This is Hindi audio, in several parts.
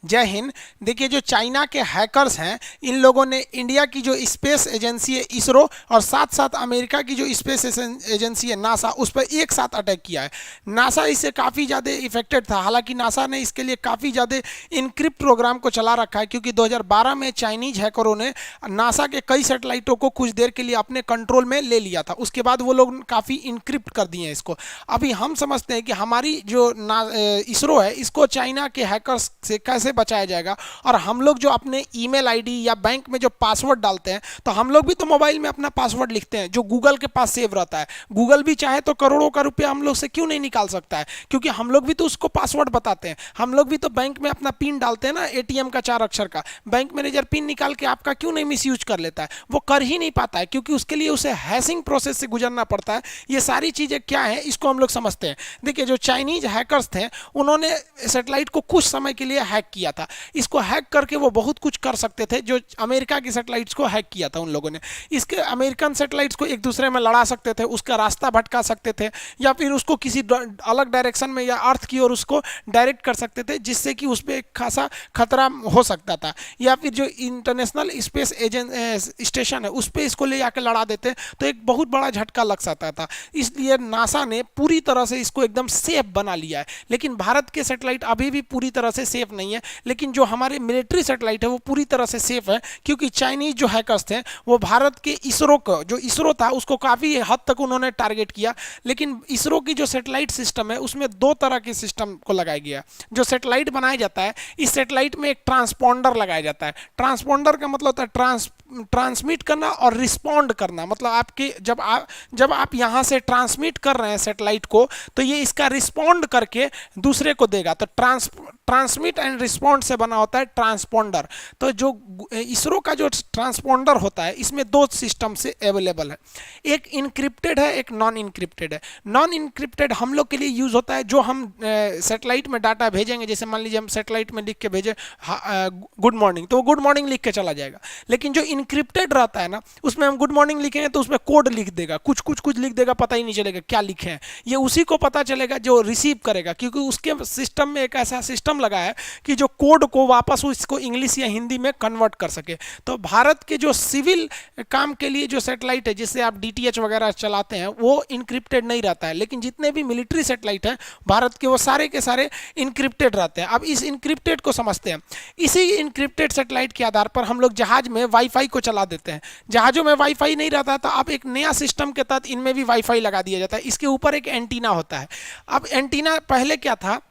जय हिंद। देखिए, जो चाइना के हैकर्स हैं, इन लोगों ने इंडिया की जो स्पेस एजेंसी है इसरो और साथ साथ अमेरिका की जो स्पेस एजेंसी है नासा, उस पर एक साथ अटैक किया है। नासा इससे काफ़ी ज़्यादा इफेक्टेड था। हालांकि नासा ने इसके लिए काफ़ी ज़्यादा इनक्रिप्ट प्रोग्राम को चला रखा है, क्योंकि 2012 में चाइनीज हैकरों ने नासा के कई सैटेलाइटों को कुछ देर के लिए अपने कंट्रोल में ले लिया था। उसके बाद वो लोग काफ़ी इनक्रिप्ट कर दिए हैं इसको। अभी हम समझते हैं कि हमारी जो इसरो है, इसको चाइना के हैकर्स से कैसे बचाया जाएगा। और हम लोग जो अपने ईमेल आईडी या बैंक में जो पासवर्ड डालते हैं, तो हम लोग भी तो मोबाइल में अपना पासवर्ड लिखते हैं जो गूगल के पास सेव रहता है। गूगल भी चाहे तो करोड़ों का रुपया हम लोग से क्यों नहीं निकाल सकता है, क्योंकि हम लोग भी तो उसको पासवर्ड बताते हैं। हम लोग भी तो बैंक में अपना पिन डालते हैं ना, एटीएम का 4 अक्षर का। बैंक मैनेजर पिन निकाल के आपका क्यों नहीं मिस यूज कर लेता है? वो कर ही नहीं पाता है, क्योंकि उसके लिए उसे हैशिंग प्रोसेस से गुजरना पड़ता है। ये सारी चीज़ें क्या है, इसको हम लोग समझते हैं। देखिए, जो चाइनीज हैकर्स थे, उन्होंने सैटेलाइट को कुछ समय के लिए हैक किया था। इसको हैक करके वो बहुत कुछ कर सकते थे। जो अमेरिका की सैटेलाइट्स को हैक किया था उन लोगों ने, इसके अमेरिकन सैटेलाइट्स को एक दूसरे में लड़ा सकते थे, उसका रास्ता भटका सकते थे, या फिर उसको किसी अलग डायरेक्शन में या अर्थ की ओर उसको डायरेक्ट कर सकते थे, जिससे कि उस पर एक खासा खतरा हो सकता था। या फिर जो इंटरनेशनल स्पेस स्टेशन है, उस पर इसको ले जाकर लड़ा देते तो एक बहुत बड़ा झटका लग सकता था। इसलिए नासा ने पूरी तरह से इसको एकदम सेफ बना लिया है। लेकिन भारत के सैटेलाइट अभी भी पूरी तरह से सेफ नहीं है। लेकिन जो हमारे मिलिट्री सैटेलाइट है वो पूरी तरह से सेफ है, क्योंकि चाइनीज जो हैकर्स थे वो भारत के इसरो को, जो इसरो था उसको काफ़ी हद तक उन्होंने टारगेट किया। लेकिन इसरो की जो सैटेलाइट सिस्टम है उसमें दो तरह के सिस्टम को लगाया गया। जो सैटेलाइट बनाया जाता है, इस सैटेलाइट में एक ट्रांसपॉन्डर लगाया जाता है। ट्रांसपॉन्डर का मतलब होता है ट्रांसमिट करना और रिस्पॉन्ड करना। मतलब आपके जब आप यहाँ से ट्रांसमिट कर रहे हैं सैटेलाइट को, तो ये इसका रिस्पॉन्ड करके दूसरे को देगा। तो ट्रांसमिट एंड रिस्पॉन्ड से बना होता है ट्रांसपॉन्डर। तो जो इसरो का जो ट्रांसपॉन्डर होता है, इसमें दो सिस्टम से अवेलेबल है। एक इनक्रिप्टेड है, एक नॉन इनक्रिप्टेड है। नॉन इनक्रिप्टेड हम लोग के लिए यूज़ होता है, जो हम सैटेलाइट में डाटा भेजेंगे। जैसे मान लीजिए हम सैटेलाइट में लिख के भेजे गुड मॉर्निंग, तो वो गुड मॉर्निंग लिख के चला जाएगा। लेकिन जो इनक्रिप्टेड रहता है ना, उसमें हम गुड मॉर्निंग लिखेंगे तो उसमें कोड लिख देगा, कुछ कुछ कुछ लिख देगा, पता ही नहीं चलेगा क्या लिखे हैं। ये उसी को पता चलेगा जो रिसीव करेगा, क्योंकि उसके सिस्टम में एक ऐसा सिस्टम लगा है कि जो कोड को वापस उसको इंग्लिश या हिंदी में कन्वर्ट कर सके। तो भारत के जो सिविल काम के लिए जो सैटेलाइट है, जिससे आप डीटीएच वगैरह चलाते हैं, वो इनक्रिप्टेड नहीं रहता है। लेकिन जितने भी मिलिट्री सैटेलाइट हैं भारत के, वो सारे के सारे इनक्रिप्टेड रहते हैं। अब इस इनक्रिप्टेड को समझते हैं। इसी इनक्रिप्टेड सैटेलाइट के आधार पर हम लोग जहाज में वाईफाई को चला देते हैं। जहाजों में वाईफाई नहीं रहता, तो अब एक नया सिस्टम के तहत इनमें भी वाईफाई लगा दिया जाता है। इसके ऊपर एक एंटीना होता है। अब एंटीना पहले क्या था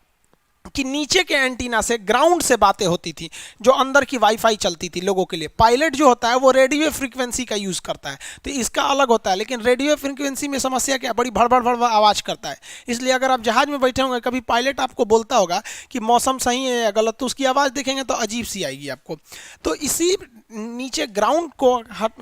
कि नीचे के एंटीना से, ग्राउंड से बातें होती थी, जो अंदर की वाईफाई चलती थी लोगों के लिए। पायलट जो होता है वो रेडियो फ्रीक्वेंसी का यूज़ करता है, तो इसका अलग होता है। लेकिन रेडियो फ्रीक्वेंसी में समस्या क्या, बड़ी भड़बड़ भड़बड़ आवाज़ करता है। इसलिए अगर आप जहाज में बैठे होंगे, कभी पायलट आपको बोलता होगा कि मौसम सही है या गलत, तो उसकी आवाज़ देखेंगे तो अजीब सी आएगी आपको। तो इसी नीचे ग्राउंड को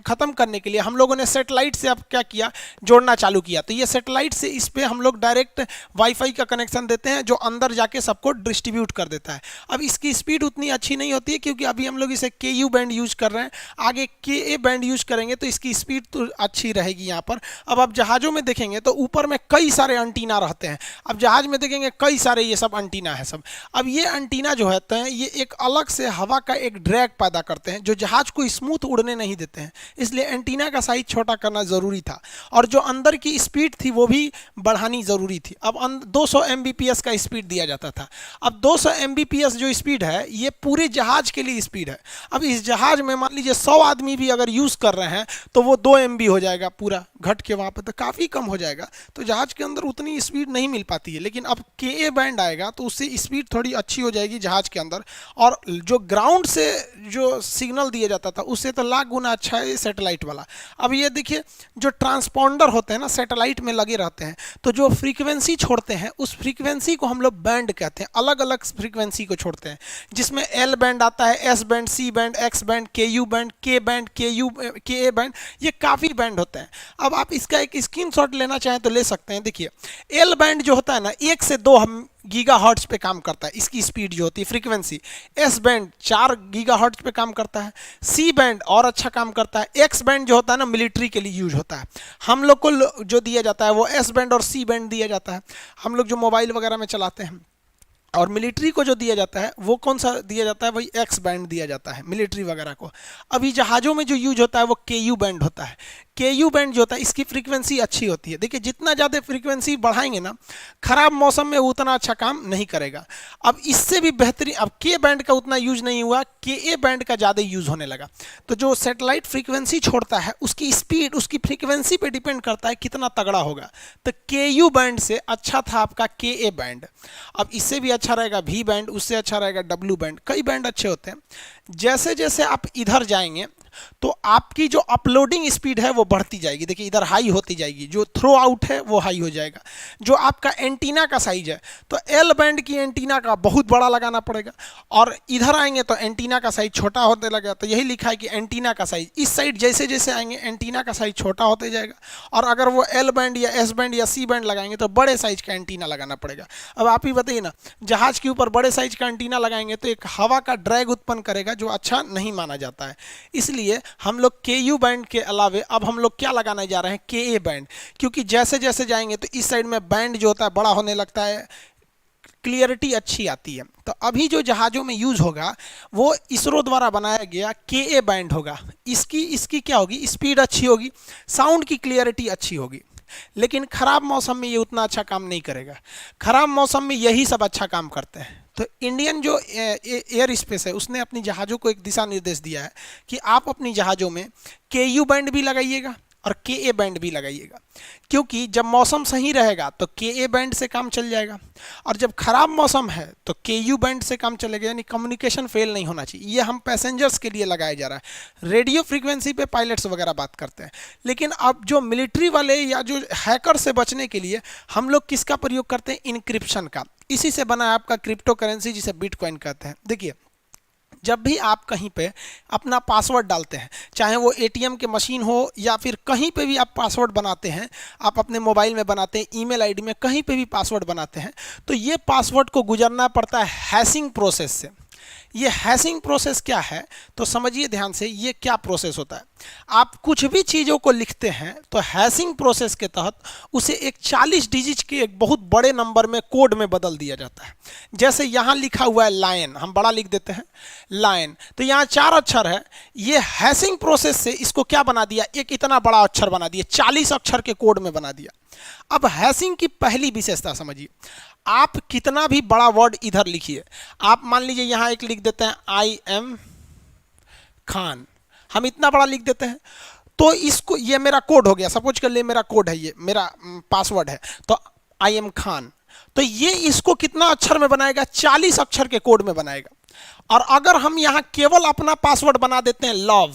ख़त्म करने के लिए हम लोगों ने सैटेलाइट से अब क्या किया, जोड़ना चालू किया। तो ये सैटेलाइट से इस पर हम लोग डायरेक्ट वाईफाई का कनेक्शन देते हैं, जो अंदर जाके सबको डिस्ट्रीब्यूट कर देता है। अब इसकी स्पीड उतनी अच्छी नहीं होती है, क्योंकि अभी हम लोग इसे KU बैंड यूज कर रहे हैं। आगे KA बैंड यूज करेंगे तो इसकी स्पीड तो अच्छी रहेगी यहाँ पर। अब आप जहाज़ों में देखेंगे तो ऊपर में कई सारे एंटीना रहते हैं। अब जहाज में देखेंगे कई सारे ये सब एंटीना है सब। अब ये एंटीना जो होते हैं, ये एक अलग से हवा का एक ड्रैग पैदा करते हैं, जो जहाज को स्मूथ उड़ने नहीं देते हैं। इसलिए एंटीना का साइज छोटा करना ज़रूरी था, और जो अंदर की स्पीड थी वो भी बढ़ानी ज़रूरी थी। अब 200 Mbps का स्पीड दिया जाता था। अब 200 Mbps जो स्पीड है, ये पूरे जहाज के लिए स्पीड है। अब इस जहाज में मान लीजिए 100 आदमी भी अगर यूज़ कर रहे हैं, तो वो 2 MB हो जाएगा पूरा घट के, वहाँ पर तो काफ़ी कम हो जाएगा। तो जहाज के अंदर उतनी स्पीड नहीं मिल पाती है। लेकिन अब KA बैंड आएगा तो उससे स्पीड थोड़ी अच्छी हो जाएगी जहाज के अंदर। और जो ग्राउंड से जो सिग्नल दिया जाता था, उससे तो लाख गुना अच्छा है सैटेलाइट वाला। अब ये देखिए, जो ट्रांसपॉन्डर होते हैं ना, सैटेलाइट में लगे रहते हैं, तो जो फ्रीक्वेंसी छोड़ते हैं, उस फ्रीक्वेंसी को हम लोग बैंड कहते हैं। अलग अलग फ्रीक्वेंसी को छोड़ते हैं, जिसमें L बैंड आता है, S band, C band, X band, KU band, K band, KA band, ये काफ़ी बैंड होते हैं। अब आप इसका एक स्क्रीनशॉट लेना चाहें तो ले सकते हैं। देखिए, L बैंड जो होता है ना, 1 से 2 गीगाहर्ट्ज पे काम करता है, इसकी स्पीड जो होती है फ्रीक्वेंसी। S बैंड 4 गीगाहर्ट्ज पे काम करता है। C बैंड और अच्छा काम करता है। X बैंड जो होता है ना, मिलिट्री के लिए यूज होता है। हम लोग को जो दिया जाता है वो S बैंड और C बैंड दिया जाता है, हम लोग जो मोबाइल वगैरह में चलाते हैं। और मिलिट्री को जो दिया जाता है वो कौन सा दिया जाता है, वही एक्स बैंड दिया जाता है मिलिट्री वगैरह को। अभी जहाज़ों में जो यूज होता है वो केयू बैंड होता है। केयू बैंड जो होता है इसकी फ्रीक्वेंसी अच्छी होती है। देखिए जितना ज़्यादा फ्रीक्वेंसी बढ़ाएंगे ना, खराब मौसम में उतना अच्छा काम नहीं करेगा। अब इससे भी बेहतरीन, अब के बैंड का उतना यूज नहीं हुआ, के ए बैंड का ज़्यादा यूज होने लगा। तो जो सैटेलाइट फ्रीक्वेंसी छोड़ता है उसकी स्पीड उसकी फ्रीक्वेंसी पे डिपेंड करता है कितना तगड़ा होगा। तो के यू बैंड से अच्छा था आपका के ए बैंड। अब इससे भी अच्छा रहेगा वी बैंड, उससे अच्छा रहेगा डब्ल्यू बैंड, कई बैंड अच्छे होते हैं। जैसे जैसे आप इधर जाएंगे तो आपकी जो अपलोडिंग स्पीड है वो बढ़ती जाएगी। देखिए इधर हाई होती जाएगी, जो थ्रो आउट है वो हाई हो जाएगा। जो आपका एंटीना का साइज है तो एल बैंड की एंटीना का बहुत बड़ा लगाना पड़ेगा, और इधर आएंगे तो एंटीना का साइज छोटा होते लगेगा। तो यही लिखा है कि एंटीना का साइज इस साइड जैसे जैसे आएंगे एंटीना का साइज छोटा होते जाएगा, और अगर वो एल बैंड या एस बैंड या सी बैंड लगाएंगे तो बड़े साइज का एंटीना लगाना पड़ेगा। अब आप ही बताइए ना, जहाज के ऊपर बड़े साइज का एंटीना लगाएंगे तो एक हवा का ड्रैग उत्पन्न करेगा जो अच्छा नहीं माना जाता है। इसलिए हम लोग के यू बैंड के अलावे अब हम लोग क्या लगाने जा रहे हैं, के ए बैंड। क्योंकि जैसे जैसे जाएंगे तो इस साइड में बैंड जो होता है बड़ा होने लगता है, क्लियरिटी अच्छी आती है। तो अभी जो जहाज़ों में यूज़ होगा वो इसरो द्वारा बनाया गया के ए बैंड होगा। इसकी क्या होगी, स्पीड अच्छी होगी, साउंड की क्लियरिटी अच्छी होगी। लेकिन ख़राब मौसम में ये उतना अच्छा काम नहीं करेगा। ख़राब मौसम में यही सब अच्छा काम करते हैं। तो इंडियन जो एयर स्पेस है उसने अपनी जहाज़ों को एक दिशा निर्देश दिया है कि आप अपनी जहाज़ों में के यू बैंड भी लगाइएगा और के ए बैंड भी लगाइएगा। क्योंकि जब मौसम सही रहेगा तो के ए बैंड से काम चल जाएगा, और जब खराब मौसम है तो के यू बैंड से काम चलेगा। यानी कम्युनिकेशन फेल नहीं होना चाहिए। ये हम पैसेंजर्स के लिए लगाया जा रहा है। रेडियो फ्रीक्वेंसी पे पायलट्स वगैरह बात करते हैं, लेकिन अब जो मिलिट्री वाले या जो हैकर से बचने के लिए हम लोग किसका प्रयोग करते हैं, इनक्रिप्शन का। इसी से बना है आपका क्रिप्टो करेंसी जिसे बिटकॉइन कहते हैं। देखिए जब भी आप कहीं पे अपना पासवर्ड डालते हैं, चाहे वो एटीएम के मशीन हो या फिर कहीं पे भी आप पासवर्ड बनाते हैं, आप अपने मोबाइल में बनाते हैं, ईमेल आईडी में कहीं पे भी पासवर्ड बनाते हैं, तो ये पासवर्ड को गुजरना पड़ता है हैशिंग प्रोसेस से। ये हैशिंग प्रोसेस क्या है तो समझिए ध्यान से, ये क्या प्रोसेस होता है। आप कुछ भी चीज़ों को लिखते हैं तो हैशिंग प्रोसेस के तहत उसे एक 40 डिजिट के एक बहुत बड़े नंबर में कोड में बदल दिया जाता है। जैसे यहाँ लिखा हुआ है लायन, हम बड़ा लिख देते हैं लायन, तो यहाँ 4 अक्षर है। ये हैशिंग प्रोसेस से इसको क्या बना दिया, एक इतना बड़ा अक्षर बना दिया, 40 अक्षर के कोड में बना दिया। अब हैशिंग की पहली विशेषता समझिए, आप कितना भी बड़ा वर्ड इधर लिखिए। आप मान लीजिए यहाँ एक लिख देते हैं आई एम खान, हम इतना बड़ा लिख देते हैं तो इसको, ये मेरा कोड हो गया, सपोज कर लिए मेरा कोड है, ये मेरा पासवर्ड है, तो आई एम खान, तो ये इसको कितना अक्षर में बनाएगा, 40 अक्षर के कोड में बनाएगा। और अगर हम यहाँ केवल अपना पासवर्ड बना देते हैं लव,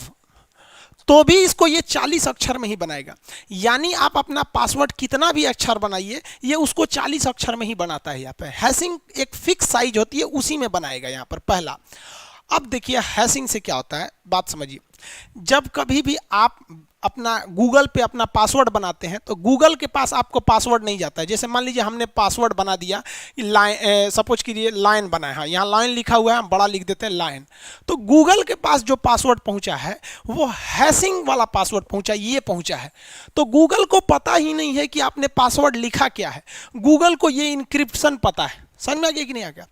तो भी इसको ये 40 अक्षर में ही बनाएगा। यानी आप अपना पासवर्ड कितना भी अक्षर बनाइए, ये उसको 40 अक्षर में ही बनाता है। यहाँ पे हैशिंग एक फिक्स साइज होती है, उसी में बनाएगा यहाँ पर पहला। अब देखिए हैशिंग से क्या होता है, बात समझिए। जब कभी भी आप अपना गूगल पे अपना पासवर्ड बनाते हैं तो गूगल के पास आपको पासवर्ड नहीं जाता है। जैसे मान लीजिए हमने पासवर्ड बना दिया लाइन, सपोज कीजिए लाइन बनाया है, यहाँ लाइन लिखा हुआ है, हम बड़ा लिख देते हैं लाइन, तो गूगल के पास जो पासवर्ड पहुंचा है वो हैशिंग वाला पासवर्ड पहुंचा, ये पहुंचा है। तो गूगल को पता ही नहीं है कि आपने पासवर्ड लिखा क्या है, गूगल को ये इंक्रिप्शन पता है। समझ में आ गया कि नहीं आ गया।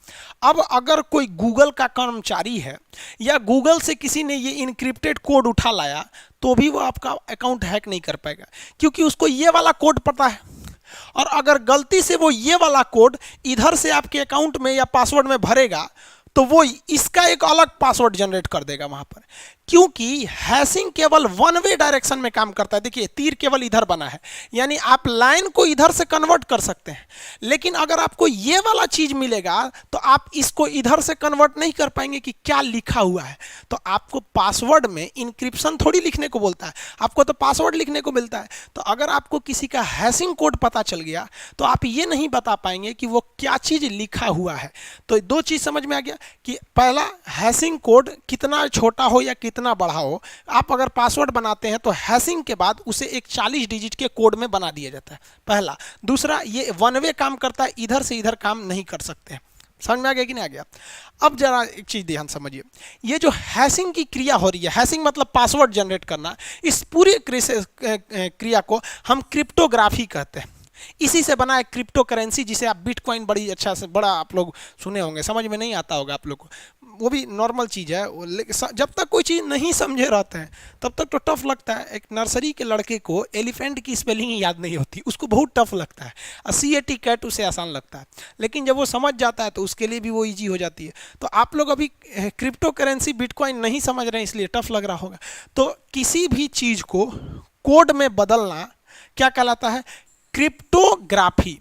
अब अगर कोई गूगल का कर्मचारी है या गूगल से किसी ने ये इनक्रिप्टेड कोड उठा लाया तो भी वो आपका अकाउंट हैक नहीं कर पाएगा, क्योंकि उसको ये वाला कोड पता है। और अगर गलती से वो ये वाला कोड इधर से आपके अकाउंट में या पासवर्ड में भरेगा तो वो इसका एक अलग पासवर्ड जनरेट कर देगा वहां पर, क्योंकि हैशिंग केवल वन वे डायरेक्शन में काम करता है। देखिए तीर केवल इधर बना है, यानी आप लाइन को इधर से कन्वर्ट कर सकते हैं, लेकिन अगर आपको ये वाला चीज मिलेगा तो आप इसको इधर से कन्वर्ट नहीं कर पाएंगे कि क्या लिखा हुआ है। तो आपको पासवर्ड में इंक्रिप्शन थोड़ी लिखने को बोलता है, आपको तो पासवर्ड लिखने को मिलता है। तो अगर आपको किसी का हैशिंग कोड पता चल गया तो आप ये नहीं बता पाएंगे कि वो क्या चीज लिखा हुआ है। तो दो चीज समझ में आ गया कि पहला, हैशिंग कोड कितना छोटा हो या कितना बड़ा हो, आप अगर पासवर्ड बनाते हैं तो हैशिंग के बाद उसे एक 40 डिजिट के कोड में बना दिया जाता है, पहला। दूसरा, ये वन वे काम करता है, इधर से इधर काम नहीं कर सकते। समझ में आ गया कि नहीं आ गया। अब जरा एक चीज ध्यान समझिए, ये जो हैशिंग की क्रिया हो रही है, हैशिंग मतलब पासवर्ड जनरेट करना, इस पूरी क्रिया को हम क्रिप्टोग्राफी कहते हैं। इसी से बना है क्रिप्टो करेंसी, जिसे आप बिटकॉइन बड़ी अच्छा से बड़ा आप लोग सुने होंगे, समझ में नहीं आता होगा आप लोग को, वो भी नॉर्मल चीज़ है। जब तक कोई चीज़ नहीं समझे रहते हैं तब तक तो टफ लगता है। एक नर्सरी के लड़के को एलिफेंट की स्पेलिंग ही याद नहीं होती, उसको बहुत टफ लगता है। CAT कैट उसे आसान लगता है, लेकिन जब वो समझ जाता है तो उसके लिए भी वो ईजी हो जाती है। तो आप लोग अभी क्रिप्टो करेंसी बिटकॉइन नहीं समझ रहे हैं इसलिए टफ लग रहा होगा। तो किसी भी चीज़ को कोड में बदलना क्या कहलाता है? क्रिप्टोग्राफी।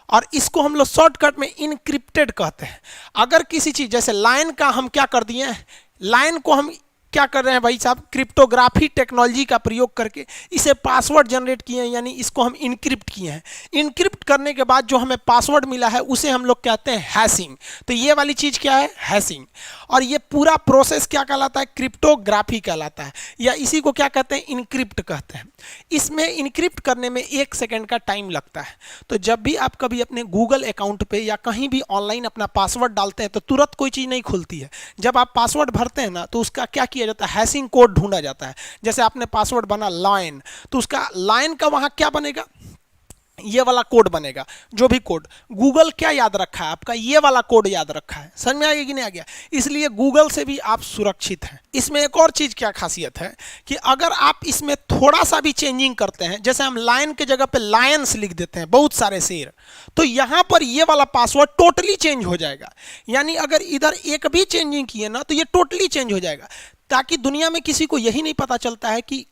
और इसको हम लोग शॉर्टकट में इनक्रिप्टेड कहते हैं। अगर किसी चीज जैसे लाइन का हम क्या कर दिए हैं, लाइन को हम क्या कर रहे हैं भाई साहब, क्रिप्टोग्राफी टेक्नोलॉजी का प्रयोग करके इसे पासवर्ड जनरेट किए हैं, यानी इसको हम इनक्रिप्ट किए हैं। इनक्रिप्ट करने के बाद जो हमें पासवर्ड मिला है उसे हम लोग कहते हैं हैशिंग। तो ये वाली चीज क्या है? हैशिंग। और ये पूरा प्रोसेस क्या कहलाता है? क्रिप्टोग्राफी कहलाता है, या इसी को क्या कहते हैं? इनक्रिप्ट कहते हैं। इसमें इनक्रिप्ट करने में 1 सेकेंड का टाइम लगता है। तो जब भी आप कभी अपने गूगल अकाउंट पे या कहीं भी ऑनलाइन अपना पासवर्ड डालते हैं तो तुरंत कोई चीज़ नहीं खुलती है। जब आप पासवर्ड भरते हैं ना तो उसका क्या किया जाता है? हैशिंग कोड ढूंढा जाता है। जैसे आपने पासवर्ड बना लाइन, तो उसका लाइन का वहां क्या बनेगा? ये वाला कोड बनेगा। जो भी कोड गूगल क्या याद रखा है आपका? ये वाला कोड याद रखा है। समझ में आ गया कि नहीं आ गया? इसलिए गूगल से भी आप सुरक्षित हैं। इसमें एक और चीज क्या खासियत है कि अगर आप इसमें थोड़ा सा भी चेंजिंग करते हैं, जैसे हम लाइन के जगह पे लायंस लिख देते हैं, बहुत सारे शेर, तो यहां पर ये वाला पासवर्ड टोटली चेंज हो जाएगा। यानी अगर इधर एक भी चेंजिंग किए ना तो ये टोटली चेंज हो जाएगा, ताकि दुनिया में किसी को यही नहीं पता चलता है कि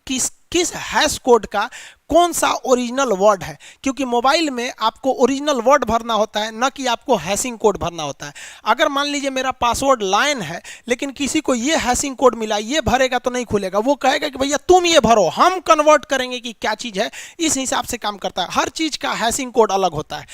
किस हैश कोड का कौन सा ओरिजिनल वर्ड है। क्योंकि मोबाइल में आपको ओरिजिनल वर्ड भरना होता है, न कि आपको हैशिंग कोड भरना होता है। अगर मान लीजिए मेरा पासवर्ड लाइन है लेकिन किसी को ये हैशिंग कोड मिला, ये भरेगा तो नहीं खुलेगा। वो कहेगा कि भैया तुम ये भरो, हम कन्वर्ट करेंगे कि क्या चीज़ है। इस हिसाब से काम करता है। हर चीज़ का हैशिंग कोड अलग होता है।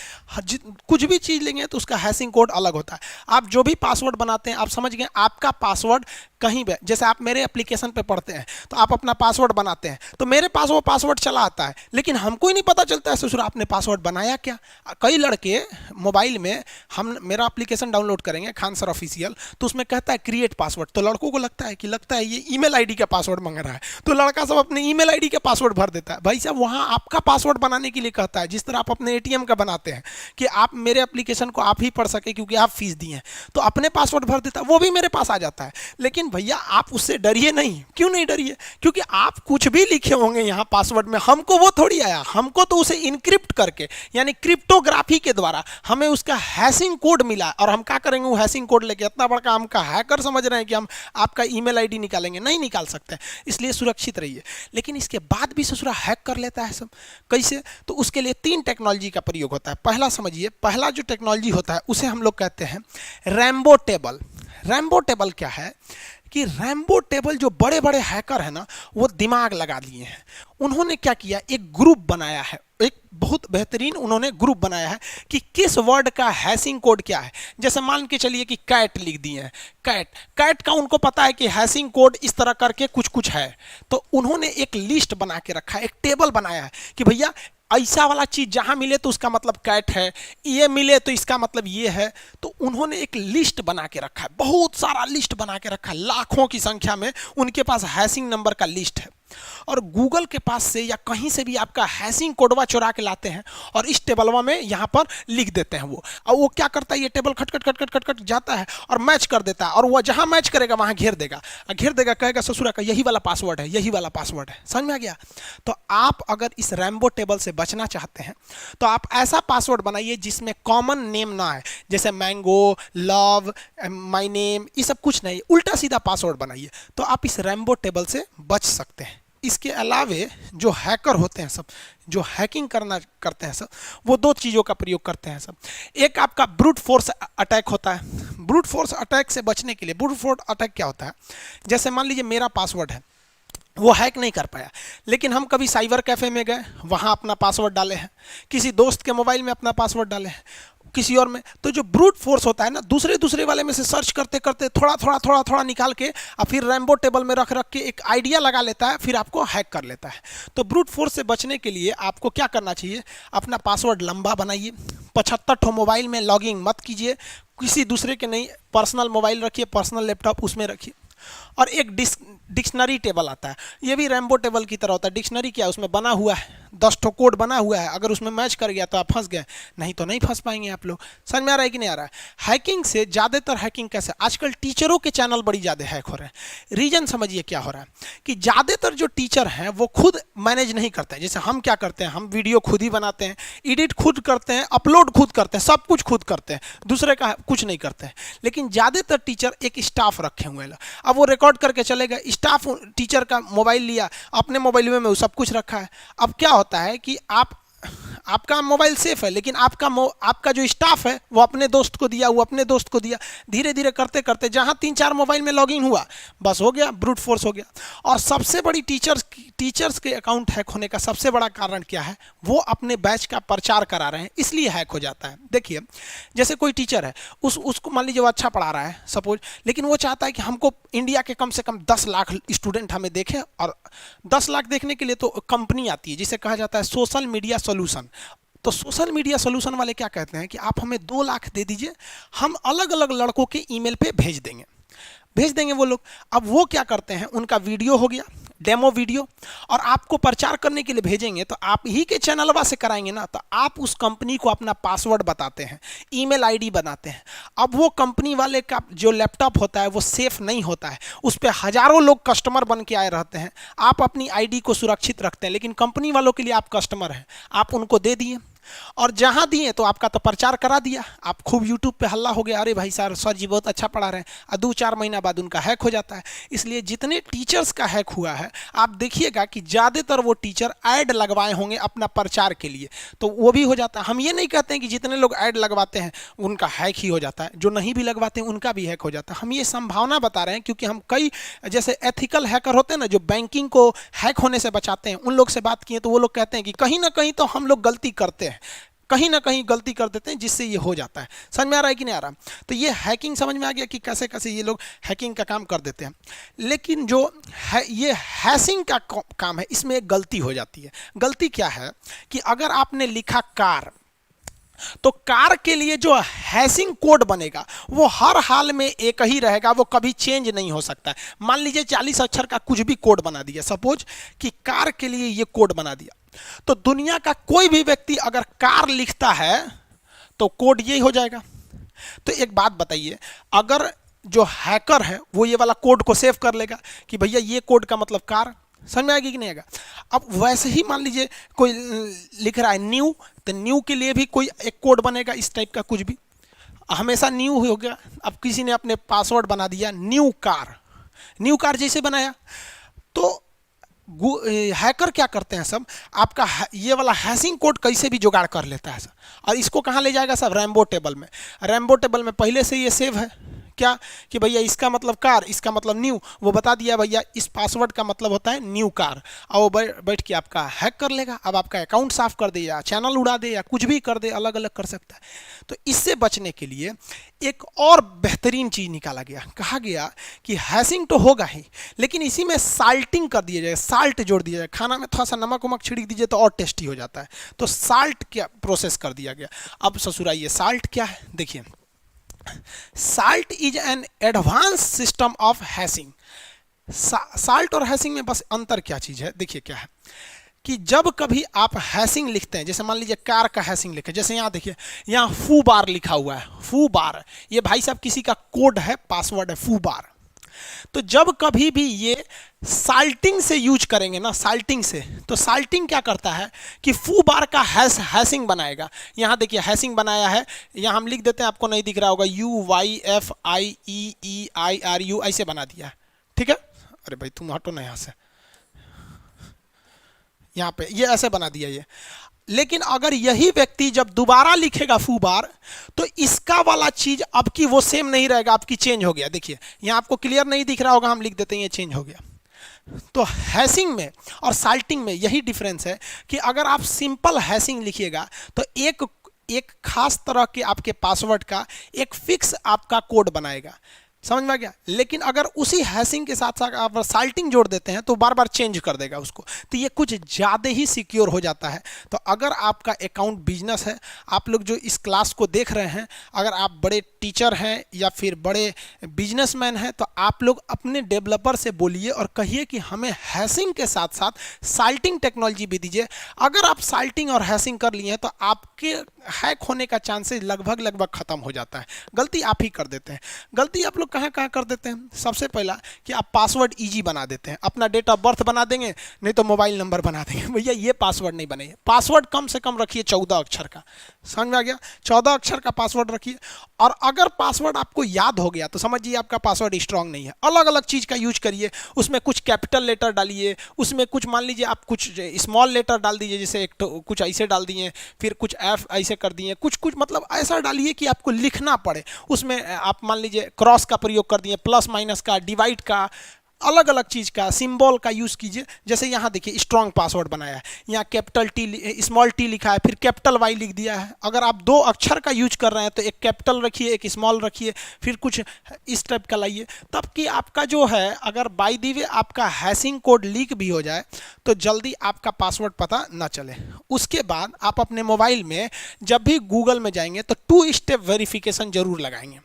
कुछ भी चीज़ लेंगे तो उसका हैशिंग कोड अलग होता है। आप जो भी पासवर्ड बनाते हैं, आप समझ गए, आपका पासवर्ड कहीं भी, जैसे आप मेरे एप्लीकेशन पे पढ़ते हैं तो आप अपना पासवर्ड बनाते हैं, तो मेरे पास वो पासवर्ड चला आता है, लेकिन हमको ही नहीं पता चलता है ससुर आपने पासवर्ड बनाया क्या। कई लड़के मोबाइल में, हम मेरा एप्लीकेशन डाउनलोड करेंगे खान सर ऑफिशियल, तो उसमें कहता है क्रिएट पासवर्ड, तो लड़कों को लगता है ये ईमेल आईडी का पासवर्ड मांग रहा है, तो लड़का सब अपने ईमेल आईडी का पासवर्ड भर देता है। भाई साहब वहाँ आपका पासवर्ड बनाने के लिए कहता है, जिस तरह आप अपने ATM का बनाते हैं कि आप मेरे एप्लीकेशन को आप ही पढ़ सके क्योंकि आप फीस दिए हैं, तो अपने पासवर्ड भर देता है, वो भी मेरे पास आ जाता है। लेकिन भैया आप उससे डरिए नहीं। क्यों नहीं डरिए? क्योंकि आप कुछ भी लिखे होंगे यहाँ पासवर्ड में, हमको वो थोड़ी आया, हमको तो उसे इनक्रिप्ट करके यानी क्रिप्टोग्राफी के द्वारा हमें उसका हैशिंग कोड मिला, और हम क्या करेंगे वो हैशिंग कोड लेके? इतना बड़ा हम का हैकर समझ रहे हैं कि हम आपका ईमेल आईडी निकालेंगे? नहीं निकाल सकते। इसलिए सुरक्षित रहिए। लेकिन इसके बाद भी ससुरा हैक कर लेता है सब। कैसे? तो उसके लिए 3 टेक्नोलॉजी का प्रयोग होता है। पहला समझिए, पहला जो टेक्नोलॉजी होता है उसे हम लोग कहते हैं रैम्बो टेबल। रैम्बो टेबल क्या है कि रैम्बो टेबल जो बड़े बड़े हैकर हैं ना, वो दिमाग लगा लिए हैं। उन्होंने क्या किया, एक ग्रुप बनाया है, एक बहुत बेहतरीन उन्होंने ग्रुप बनाया है कि किस वर्ड का हैशिंग कोड क्या है। जैसे मान के चलिए कि कैट लिख दिए हैं, कैट का उनको पता है कि हैशिंग कोड इस तरह करके कुछ कुछ है, तो उन्होंने एक लिस्ट बना के रखा है, एक टेबल बनाया है कि भैया ऐसा वाला चीज जहां मिले तो उसका मतलब कैट है, ये मिले तो इसका मतलब ये है। तो उन्होंने एक लिस्ट बना के रखा है, बहुत सारा लिस्ट बना के रखा है, लाखों की संख्या में उनके पास हैशिंग नंबर का लिस्ट है। और गूगल के पास से या कहीं से भी आपका हैशिंग कोडवा चुरा के लाते हैं और इस टेबलवा में यहाँ पर लिख देते हैं वो। और वो क्या करता है, ये टेबल खट खट खट खट खट खट जाता है और मैच कर देता है, और वह जहाँ मैच करेगा वहाँ घेर देगा, कहेगा ससुरा का यही वाला पासवर्ड है, यही वाला पासवर्ड है। समझ में आ गया? तो आप अगर इस रैम्बो टेबल से बचना चाहते हैं तो आप ऐसा पासवर्ड बनाइए जिसमें कॉमन नेम ना है, जैसे मैंगो, लव, माई नेम, ये सब कुछ नहीं, उल्टा सीधा पासवर्ड बनाइए, तो आप इस रैम्बो टेबल से बच सकते हैं। इसके अलावे जो हैकर होते हैं सब, जो हैकिंग करते हैं सब, वो 2 चीज़ों का प्रयोग करते हैं सब। एक आपका ब्रूट फोर्स अटैक होता है। ब्रूट फोर्स अटैक से बचने के लिए, ब्रूट फोर्स अटैक क्या होता है, जैसे मान लीजिए मेरा पासवर्ड है, वो हैक नहीं कर पाया, लेकिन हम कभी साइबर कैफ़े में गए, वहाँ अपना पासवर्ड डाले हैं, किसी दोस्त के मोबाइल में अपना पासवर्ड डाले हैं, किसी और में, तो जो ब्रूट फोर्स होता है ना, दूसरे वाले में से सर्च करते करते थोड़ा निकाल के और फिर रैम्बो टेबल में रख के एक आइडिया लगा लेता है, फिर आपको हैक कर लेता है। तो ब्रूट फोर्स से बचने के लिए आपको क्या करना चाहिए, अपना पासवर्ड लंबा बनाइए, 75 ठो मोबाइल में लॉगिंग मत कीजिए, किसी दूसरे के नहीं, पर्सनल मोबाइल रखिए, पर्सनल लैपटॉप उसमें रखिए। और एक डिक्शनरी टेबल आता है, ये भी रैम्बो टेबल की तरह होता है। डिक्शनरी क्या है, उसमें बना हुआ है, 10 ठो कोड बना हुआ है, अगर उसमें मैच कर गया तो आप फंस गए, नहीं तो नहीं फंस पाएंगे आप लोग। समझ में आ रहा है कि नहीं आ रहा है? हैकिंग से ज़्यादातर हैकिंग कैसे, आजकल टीचरों के चैनल बड़ी ज़्यादा हैक हो रहे हैं। रीजन समझिए क्या हो रहा है कि ज़्यादातर जो टीचर हैं वो खुद मैनेज नहीं करते हैं। जैसे हम क्या करते हैं, हम वीडियो खुद ही बनाते हैं, एडिट खुद करते हैं, अपलोड खुद करते हैं, सब कुछ खुद करते हैं, दूसरे का कुछ नहीं करते हैं। लेकिन ज़्यादातर टीचर एक स्टाफ रखे हुए हैं, अब वो रिकॉर्ड करके चलेगा, स्टाफ टीचर का मोबाइल लिया, अपने मोबाइल में वो सब कुछ रखा है। अब क्या होता है कि आपका मोबाइल सेफ है, लेकिन आपका जो स्टाफ है वो अपने दोस्त को दिया, वो अपने दोस्त को दिया, धीरे धीरे करते करते जहां 3-4 मोबाइल में लॉगिन हुआ, बस हो गया, ब्रूट फोर्स हो गया। और सबसे बड़ी टीचर्स के अकाउंट हैक होने का सबसे बड़ा कारण क्या है, वो अपने बैच का प्रचार करा रहे हैं, इसलिए हैक हो जाता है। देखिए जैसे कोई टीचर है, उसको मान लीजिए वो अच्छा पढ़ा रहा है सपोज, लेकिन वो चाहता है कि हमको इंडिया के कम से कम 10 लाख स्टूडेंट हमें देखें, और 10 लाख देखने के लिए तो कंपनी आती है जिसे कहा जाता है सोशल मीडिया सोल्यूशन। तो सोशल मीडिया सोल्यूशन वाले क्या कहते हैं कि आप हमें 2 लाख दे दीजिए, हम अलग अलग लड़कों के ईमेल पे भेज देंगे वो लोग। अब वो क्या करते हैं, उनका वीडियो हो गया, डेमो वीडियो, और आपको प्रचार करने के लिए भेजेंगे, तो आप ही के चैनलवा से कराएंगे ना, तो आप उस कंपनी को अपना पासवर्ड बताते हैं, ईमेल आईडी बनाते हैं। अब वो कंपनी वाले का जो लैपटॉप होता है वो सेफ नहीं होता है, उस पर हजारों लोग कस्टमर बन के आए रहते हैं। आप अपनी आईडी को सुरक्षित रखते हैं, लेकिन कंपनी वालों के लिए आप कस्टमर हैं, आप उनको दे दिए, और जहां दिए तो आपका तो प्रचार करा दिया, आप खूब यूट्यूब पे हल्ला हो गया, अरे भाई सर जी बहुत अच्छा पढ़ा रहे हैं, और 2-4 महीना बाद उनका हैक हो जाता है। इसलिए जितने टीचर्स का हैक हुआ है, आप देखिएगा कि ज़्यादातर वो टीचर ऐड लगवाए होंगे अपना प्रचार के लिए, तो वो भी हो जाता है। हम ये नहीं कहते हैं कि जितने लोग ऐड लगवाते हैं उनका हैक ही हो जाता है, जो नहीं भी लगवाते हैं उनका भी हैक हो जाता है। हम ये संभावना बता रहे हैं, क्योंकि हम कई जैसे एथिकल हैकर होते हैं ना, जो बैंकिंग को हैक होने से बचाते हैं, उन लोग से बात किए तो वो लोग कहते हैं कि कहीं ना कहीं तो हम लोग गलती करते हैं, कहीं ना कहीं गलती कर देते हैं, जिससे ये हो जाता है। समझ में आ रहा है कि नहीं आ रहा? तो ये हैकिंग समझ में आ गया कि कैसे कैसे ये लोग हैकिंग का काम कर देते हैं। लेकिन जो है ये हैशिंग का काम है, इसमें एक गलती हो जाती है। गलती क्या है कि अगर आपने लिखा कार, तो कार के लिए जो हैशिंग कोड बनेगा वो हर हाल में एक ही रहेगा, वो कभी चेंज नहीं हो सकता है। मान लीजिए 40 अक्षर का कुछ भी कोड बना दिया, सपोज कि कार के लिए ये कोड बना दिया, तो दुनिया का कोई भी व्यक्ति अगर कार लिखता है तो कोड यही हो जाएगा। तो एक बात बताइए, अगर जो हैकर है वो ये वाला कोड को सेव कर लेगा कि भैया ये कोड का मतलब कार, समझ में आएगी कि नहीं आएगा? अब वैसे ही मान लीजिए कोई लिख रहा है न्यू, तो न्यू के लिए भी कोई एक कोड बनेगा इस टाइप का, कुछ भी हमेशा न्यू हो गया। अब किसी ने अपने पासवर्ड बना दिया न्यू कार जैसे बनाया, तो हैकर क्या करते हैं सब, आपका ये वाला हैशिंग कोड कैसे भी जुगाड़ कर लेता है सब, और इसको कहाँ ले जाएगा सब, रैम्बो टेबल में। रैम्बो टेबल में पहले से ये सेव है क्या कि भैया इसका मतलब कार, इसका मतलब न्यू, वो बता दिया भैया इस पासवर्ड का मतलब होता है न्यू कार, और वो बैठ के आपका हैक कर लेगा। अब आपका अकाउंट साफ कर दे या चैनल उड़ा दे या कुछ भी कर दे, अलग अलग कर सकता है। तो इससे बचने के लिए एक और बेहतरीन चीज़ निकाला गया, कहा गया कि हैशिंग तो होगा ही, लेकिन इसी में साल्टिंग कर दिया जाए, साल्ट जोड़ दिया जाए, खाना में थोड़ा सा नमक वमक छिड़क दीजिए तो और टेस्टी हो जाता है। तो साल्ट क्या प्रोसेस कर दिया गया। अब ससुराइए साल्ट क्या है, देखिए salt is an advance system of hashing. Salt और हैशिंग में बस अंतर क्या चीज़ है, देखिए क्या है कि जब कभी आप हैशिंग लिखते हैं, जैसे मान लीजिए कार का हैशिंग लिखे, जैसे यहाँ देखिए यहाँ फू बार लिखा हुआ है, फू बार, ये भाई साहब किसी का कोड है, पासवर्ड है फू बार। तो जब कभी भी ये साल्टिंग से यूज करेंगे ना, साल्टिंग से, तो साल्टिंग क्या करता है कि फू बार का हैशिंग बनाएगा। यहाँ देखिए हैशिंग बनाया है, यहाँ हम लिख देते हैं, आपको नहीं दिख रहा होगा, UYFIEEIRU ऐसे बना दिया है, ठीक है। अरे भाई तुम हटो ना यहाँ से, यहाँ पे ये ऐसे बना दिया ये। लेकिन अगर यही व्यक्ति जब दोबारा लिखेगा फू बार, तो इसका वाला चीज अब की वो सेम नहीं रहेगा, आपकी चेंज हो गया। देखिए यहाँ आपको क्लियर नहीं दिख रहा होगा, हम लिख देते हैं ये चेंज हो गया। तो हैशिंग में और साल्टिंग में यही डिफरेंस है कि अगर आप सिंपल हैशिंग लिखिएगा तो एक खास तरह के आपके पासवर्ड का एक फिक्स आपका कोड बनाएगा, समझ में आ गया। लेकिन अगर उसी हैशिंग के साथ साथ आप साल्टिंग जोड़ देते हैं तो बार बार चेंज कर देगा उसको, तो ये कुछ ज़्यादा ही सिक्योर हो जाता है। तो अगर आपका अकाउंट बिजनेस है, आप लोग जो इस क्लास को देख रहे हैं, अगर आप बड़े टीचर हैं या फिर बड़े बिजनेसमैन हैं, तो आप लोग अपने डेवलपर से बोलिए और कहिए कि हमें हैशिंग के साथ साथ साल्टिंग टेक्नोलॉजी भी दीजिए। अगर आप साल्टिंग और हैशिंग कर लिए हैं तो आपके हैक होने का चांसेस लगभग खत्म हो जाता है। गलती आप ही कर देते हैं। गलती आप लोग कहाँ कहाँ कर देते हैं? सबसे पहला कि आप पासवर्ड इजी बना देते हैं, अपना डेट ऑफ बर्थ बना देंगे, नहीं तो मोबाइल नंबर बना देंगे। भैया ये पासवर्ड नहीं बने, पासवर्ड कम से कम रखिए 14 अक्षर का। समझ में आ गया? 14 अक्षर का पासवर्ड रखिए। और अगर पासवर्ड आपको याद हो गया तो समझिए आपका पासवर्ड स्ट्रांग नहीं है। अलग अलग चीज़ का यूज करिए, उसमें कुछ कैपिटल लेटर डालिए, उसमें कुछ मान लीजिए आप कुछ स्मॉल लेटर डाल दीजिए, जैसे एक तो कुछ ऐसे डाल दिए, फिर कुछ एफ ऐसे कर दिए, कुछ कुछ मतलब ऐसा डालिए कि आपको लिखना पड़े। उसमें आप मान लीजिए क्रॉस का प्रयोग कर दिए, प्लस माइनस का, डिवाइड का, अलग अलग चीज़ का सिंबल का यूज़ कीजिए। जैसे यहाँ देखिए स्ट्रॉन्ग पासवर्ड बनाया है, यहाँ कैपिटल टी स्मॉल टी लिखा है, फिर कैपिटल वाई लिख दिया है। अगर आप 2 अक्षर का यूज कर रहे हैं तो एक कैपिटल रखिए, एक स्मॉल रखिए, फिर कुछ इस टाइप का लाइए, तब कि आपका जो है अगर बाय द वे आपका हैशिंग कोड लीक भी हो जाए तो जल्दी आपका पासवर्ड पता ना चले। उसके बाद आप अपने मोबाइल में जब भी गूगल में जाएंगे तो 2 स्टेप वेरिफिकेशन जरूर लगाएंगे।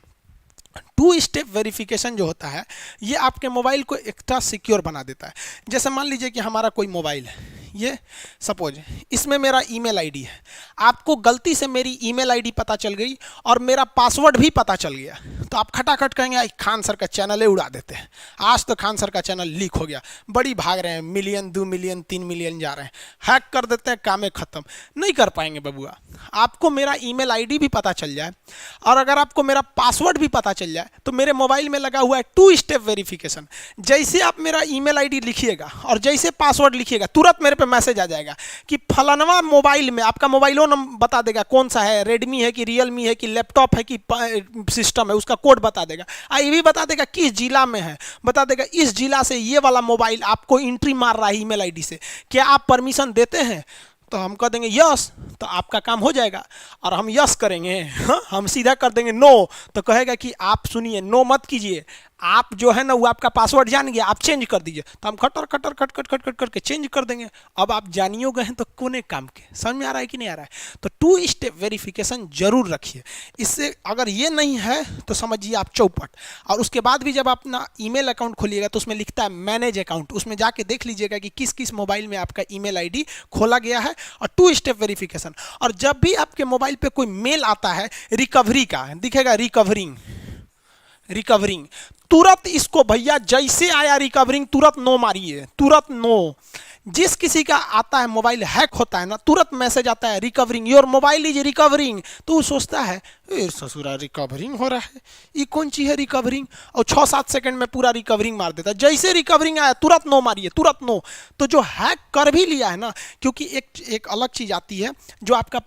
2 स्टेप वेरिफिकेशन जो होता है ये आपके मोबाइल को एक्स्ट्रा सिक्योर बना देता है। जैसे मान लीजिए कि हमारा कोई मोबाइल है, ये सपोज इसमें मेरा ईमेल आईडी है, आपको गलती से मेरी ईमेल आईडी पता चल गई और मेरा पासवर्ड भी पता चल गया, तो आप खटाखट कहेंगे खान सर का चैनल ही उड़ा देते हैं, आज तो खान सर का चैनल लीक हो गया, बड़ी भाग रहे हैं, मिलियन 2 मिलियन 3 मिलियन जा रहे हैं, हैक कर देते हैं, कामें खत्म। नहीं कर पाएंगे बबुआ। आपको मेरा ईमेल आईडी भी पता चल जाए और अगर आपको मेरा पासवर्ड भी पता चल जाए तो मेरे मोबाइल में लगा हुआ है 2 स्टेप वेरिफिकेशन। जैसे आप मेरा ईमेल आईडी लिखिएगा और जैसे पासवर्ड लिखिएगा तुरंत मेरे पे मैसेज आ जाएगा कि फलानवा मोबाइल में, आपका मोबाइलों नंबर बता देगा कौन सा है, रेडमी है कि रियलमी है कि लैपटॉप है कि सिस्टम है, उसका कोड बता देगा। ये भी बता देगा किस जिला में है, बता देगा इस जिला से ये वाला मोबाइल आपको एंट्री मार रहा है ईमेल आईडी से, क्या आप परमिशन देते हैं? तो हम कह देंगे यस, तो आपका काम हो जाएगा। और हम यस करेंगे, हम सीधा कर देंगे नो, तो कहेगा कि आप सुनिए, नो मत कीजिए, आप जो है ना वो आपका पासवर्ड जान गया, आप चेंज कर दीजिए। तो हम खटर खटर खट खट खट खट करके चेंज कर देंगे। अब आप जानियो गए हैं तो कोने काम के। समझ में आ रहा है कि नहीं आ रहा है? तो 2 स्टेप वेरिफिकेशन जरूर रखिए। इससे अगर ये नहीं है तो समझिए आप चौपट। और उसके बाद भी जब आप अपना ईमेल अकाउंट खोलिएगा तो उसमें लिखता है मैनेज अकाउंट, उसमें जाके देख लीजिएगा कि किस किस मोबाइल में आपका ईमेल आईडी खोला गया है, और 2 स्टेप वेरिफिकेशन। और जब भी आपके मोबाइल पे कोई मेल आता है रिकवरी का, दिखेगा रिकवरिंग, तुरंत इसको भैया जैसे आया रिकवरिंग तुरंत नो मारिए, तुरंत नो। जिस किसी का आता है मोबाइल हैक होता है ना, तुरंत मैसेज आता है recovering, your mobile is recovering, तो वो सोचता है ससुरा रिकवरिंग हो रहा है, ये कौन चीज़ है रिकवरिंग, और 6-7 सेकंड में पूरा रिकवरिंग मार देता है। जैसे रिकवरिंग आया तुरंत नो मारिए, तुरंत नो। तो जो हैक कर भी लिया है ना, क्योंकि एक अलग चीज़ आती है जो आपका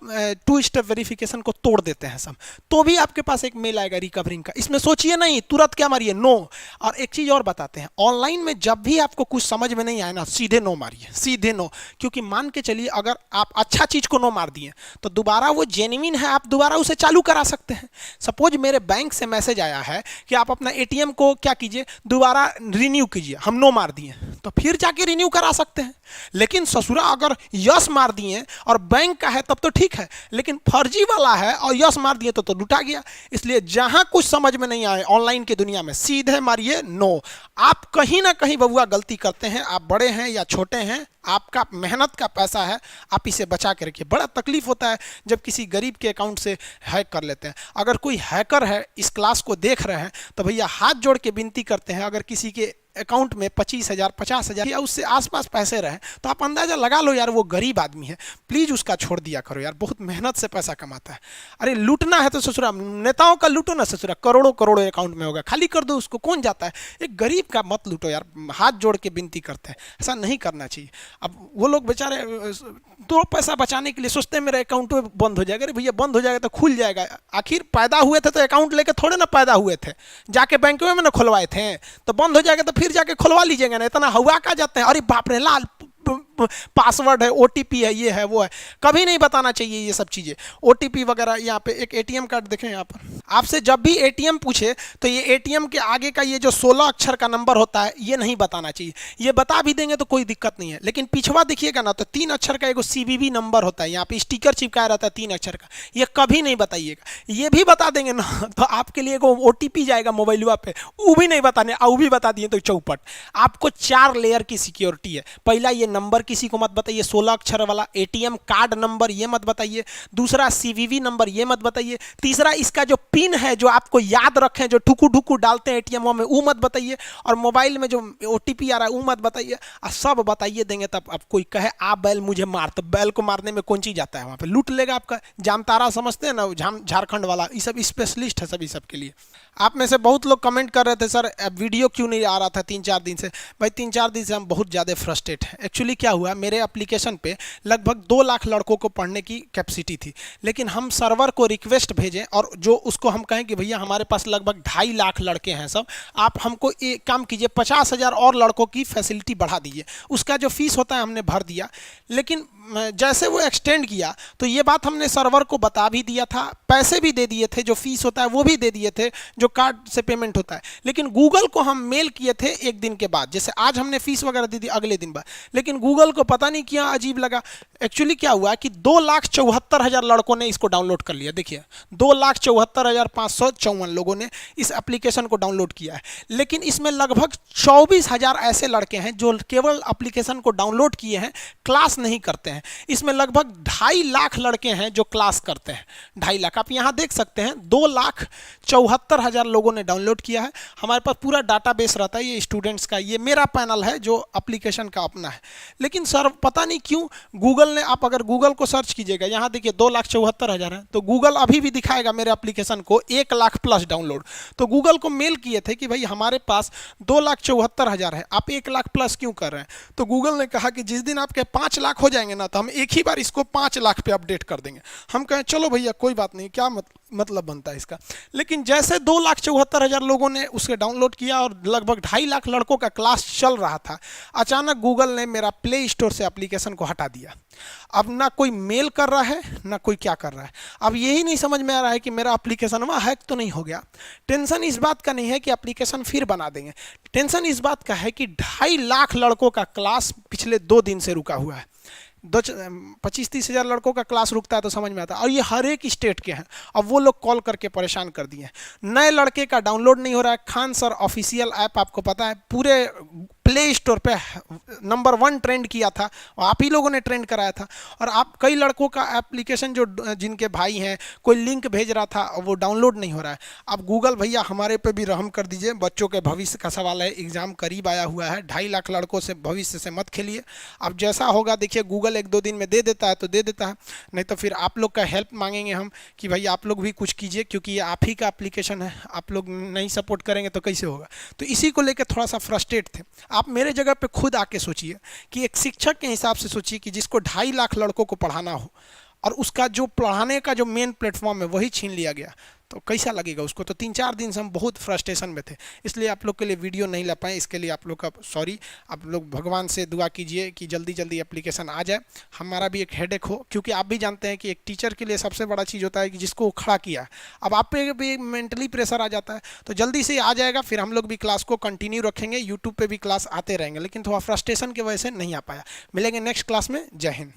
2 स्टेप वेरिफिकेशन को तोड़ देते हैं सब, तो भी आपके पास एक मेल आएगा रिकवरिंग का। इसमें सोचिए नहीं, तुरंत क्या मारिए, नो। और एक चीज़ और बताते हैं, ऑनलाइन में जब भी आपको कुछ समझ में नहीं आए ना, सीधे नो मारिए, सीधे नो। क्योंकि मान के चलिए अगर आप अच्छा चीज को नो मार दिए तो दोबारा वो जेन्युइन है, आप दोबारा उसे चालू करा सकते हैं। सपोज मेरे बैंक से मैसेज आया है कि आप अपना एटीएम को क्या कीजिए, दोबारा रिन्यू कीजिए, हम नो मार दिए, तो फिर जाके रिन्यू करा सकते हैं। लेकिन ससुरा अगर यस मार दिए और बैंक का है तब तो ठीक है, लेकिन फर्जी वाला है और यस मार दिए तो लुटा गया। इसलिए जहां कुछ समझ में नहीं आए ऑनलाइन की दुनिया में, सीधे मारिए नो। आप कहीं ना कहीं बबुआ गलती करते हैं, आप बड़े हैं या छोटे हैं, आपका मेहनत का पैसा है, आप इसे बचा के रखिए। बड़ा तकलीफ होता है जब किसी गरीब के अकाउंट से हैक कर लेते हैं। अगर कोई हैकर है इस क्लास को देख रहे हैं तो भैया हाथ जोड़ के विनती करते हैं, अगर किसी के अकाउंट में 25,000 50,000 या उससे आसपास पैसे रहे तो आप अंदाजा लगा लो यार वो गरीब आदमी है, प्लीज उसका छोड़ दिया करो यार, बहुत मेहनत से पैसा कमाता है। अरे लूटना है तो ससुरा नेताओं का लूटो ना ससुरा, करोड़ों करोड़ों अकाउंट में होगा, खाली कर दो उसको, कौन जाता है। एक गरीब का मत लूटो यार, हाथ जोड़ के विनती करते हैं, ऐसा नहीं करना चाहिए। अब वो लोग बेचारे 2 पैसा बचाने के लिए सोचते हैं मेरा अकाउंट बंद हो जाएगा। अरे भैया बंद हो जाएगा तो खुल जाएगा, आखिर पैदा हुए थे तो अकाउंट लेके थोड़े ना पैदा हुए थे, जाके बैंक में ना खुलवाए थे, तो बंद हो जाएगा तो फिर जाके खुलवा लीजिएगा ना, इतना हवा का जाते हैं। अरे बाप रे लाल पासवर्ड है, ओटीपी है, ये है वो है, कभी नहीं बताना चाहिए ये सब चीज़ें, ओटीपी वगैरह। यहाँ पे एक एटीएम कार्ड देखें, यहाँ पर आपसे जब भी एटीएम पूछे तो ये एटीएम के आगे का ये जो 16 अक्षर का नंबर होता है ये नहीं बताना चाहिए। ये बता भी देंगे तो कोई दिक्कत नहीं है, लेकिन पिछवा देखिएगा ना तो 3 अक्षर का एक सीवीवी नंबर होता है, यहाँ पे स्टिकर चिपकाया रहता है 3 अक्षर का, ये कभी नहीं बताइएगा। ये भी बता देंगे ना तो आपके लिए को ओटीपी जाएगा मोबाइल पे, वो भी नहीं बताने, वो भी बता दिए तो चौपट। आपको 4 लेयर की सिक्योरिटी है। पहला, ये नंबर किसी को मत बताइए, 16 अक्षर वाला एटीएम कार्ड नंबर ये मत बताइए। दूसरा, सीवीवी नंबर ये मत बताइए। तीसरा, इसका जो पिन है जो आपको याद रखें, जो ठुकू ठुकू डालते हैं एटीएम में, वो मत बताइए। और मोबाइल में जो ओटीपी आ रहा है वो मत बताइए। सब बताइए देंगे तब अब कोई कहे आ बैल मुझे मार, तो बैल को मारने में कौन चीज जाता है, वहां पे लूट लेगा आपका। जामतारा समझते हैं ना, झारखंड वाला, ये सब स्पेशलिस्ट है सभी सब के लिए। आप में से बहुत लोग कमेंट कर रहे थे सर वीडियो क्यों नहीं आ रहा था 3-4 दिन से। भाई 3-4 दिन से हम बहुत ज़्यादा फ्रस्ट्रेट हैं। एक्चुअली क्या हुआ, मेरे एप्लीकेशन पे लगभग 2 लाख लड़कों को पढ़ने की कैपेसिटी थी, लेकिन हम सर्वर को रिक्वेस्ट भेजें और जो उसको हम कहें कि भैया हमारे पास लगभग 2.5 लाख लड़के हैं सब, आप हमको एक काम कीजिए 50,000 और लड़कों की फैसिलिटी बढ़ा दीजिए। उसका जो फीस होता है हमने भर दिया, लेकिन जैसे वो एक्सटेंड किया तो ये बात हमने सर्वर को बता भी दिया था, पैसे भी दे दिए थे, जो फीस होता है वो भी दे दिए थे, जो कार्ड से पेमेंट होता है। लेकिन गूगल को हम मेल किए थे 1 दिन के बाद, जैसे आज हमने फीस वगैरह दी थी अगले दिन बाद, लेकिन गूगल को पता नहीं क्या अजीब लगा। एक्चुअली क्या हुआ कि 2,74,000 लड़कों ने इसको डाउनलोड कर लिया। देखिए 2,74,554 लोगों ने इस एप्लीकेशन को डाउनलोड किया है, लेकिन इसमें लगभग 24,000 ऐसे लड़के हैं जो केवल एप्लीकेशन को डाउनलोड किए हैं, क्लास नहीं करते हैं। इसमें लगभग 2.5 लाख लड़के हैं जो क्लास करते हैं, 2.5 लाख। आप यहां देख सकते हैं 2,74,000 लोगों ने डाउनलोड किया है। हमारे पास पूरा डाटाबेस रहता है, ये स्टूडेंट्स का, ये मेरा पैनल है जो एप्लीकेशन का अपना है। लेकिन सर पता नहीं क्यों गूगल ने, आप अगर गूगल को सर्च कीजिएगा, यहां देखिए 2,74,000 है, तो गूगल अभी भी दिखाएगा मेरे एप्लीकेशन को 1 लाख प्लस डाउनलोड। तो गूगल को मेल किए थे कि भाई हमारे पास 2,74,000 है, आप 1 लाख प्लस क्यों कर रहे हैं। तो गूगल ने कहा कि जिस दिन आपके 5 लाख हो जाएंगे ना तो हम एक ही बार इसको 5 लाख पे अपडेट कर देंगे। हम कहें चलो भैया कोई बात नहीं, क्या मतलब बनता है इसका। लेकिन जैसे 2,74,000 लोगों ने उसे डाउनलोड किया और लगभग 2.5 लाख लड़कों का क्लास चल रहा था, अचानक गूगल ने मेरा प्ले स्टोर से एप्लीकेशन को हटा दिया। अब ना कोई मेल कर रहा है ना कोई क्या कर रहा है। अब यही नहीं समझ में आ रहा है कि मेरा एप्लीकेशन वहाँ हैक तो नहीं हो गया। टेंशन इस बात का नहीं है कि एप्लीकेशन फिर बना देंगे, टेंशन इस बात का है कि 2.5 लाख लड़कों का क्लास पिछले 2 दिन से रुका हुआ है। 25-30 हज़ार लड़कों का क्लास रुकता है तो समझ में आता है, और ये हर एक स्टेट के हैं। अब वो लोग कॉल करके परेशान कर दिए हैं, नए लड़के का डाउनलोड नहीं हो रहा है। खान सर ऑफिशियल ऐप आपको पता है पूरे प्ले स्टोर पे नंबर 1 ट्रेंड किया था, और आप ही लोगों ने ट्रेंड कराया था। और आप कई लड़कों का एप्लीकेशन जो जिनके भाई हैं कोई लिंक भेज रहा था वो डाउनलोड नहीं हो रहा है। अब गूगल भैया हमारे पे भी रहम कर दीजिए, बच्चों के भविष्य का सवाल है, एग्ज़ाम करीब आया हुआ है, 2.5 लाख लड़कों से भविष्य से मत खेलिए। अब जैसा होगा देखिए, गूगल 1-2 दिन में दे देता है तो दे देता है, नहीं तो फिर आप लोग का हेल्प मांगेंगे हम कि भाई आप लोग भी कुछ कीजिए, क्योंकि ये आप ही का एप्लीकेशन है, आप लोग नहीं सपोर्ट करेंगे तो कैसे होगा। तो इसी को लेकर थोड़ा सा फ्रस्ट्रेट थे। आप मेरे जगह पे खुद आके सोचिए कि एक शिक्षक के हिसाब से सोचिए कि जिसको 2.5 लाख लड़कों को पढ़ाना हो और उसका जो पढ़ाने का जो मेन प्लेटफॉर्म है वही छीन लिया गया, तो कैसा लगेगा उसको। तो 3-4 दिन से हम बहुत फ्रस्ट्रेशन में थे, इसलिए आप लोग के लिए वीडियो नहीं ला पाए, इसके लिए आप लोग का सॉरी। आप लोग भगवान से दुआ कीजिए कि जल्दी जल्दी एप्लीकेशन आ जाए, हमारा भी एक हेडेक हो, क्योंकि आप भी जानते हैं कि एक टीचर के लिए सबसे बड़ा चीज़ होता है कि जिसको खड़ा किया। अब आप पे भी मेंटली प्रेशर आ जाता है, तो जल्दी से आ जाएगा, फिर हम लोग भी क्लास को कंटिन्यू रखेंगे, यूट्यूब पर भी क्लास आते रहेंगे। लेकिन थोड़ा फ्रस्ट्रेशन की वजह से नहीं आ पाया। मिलेंगे नेक्स्ट क्लास में। जय हिंद।